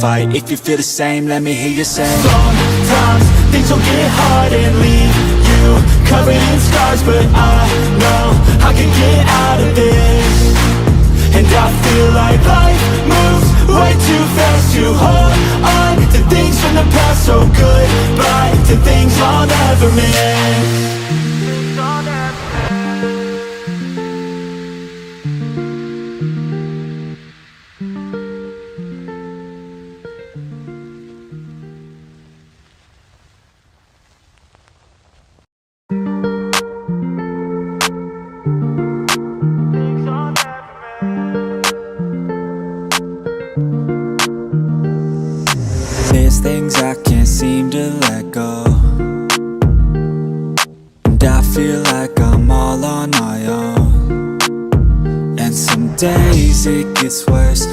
fight. If you feel the same, let me hear you say. Sometimes things will get hard and leave you covered in scars, but I know I can get out of this. And I feel like life moves way too fast to hold on to things from the past. So goodbye to things I'll never miss. There's things I can't seem to let go, and I feel like I'm all on my own. And some days it gets worse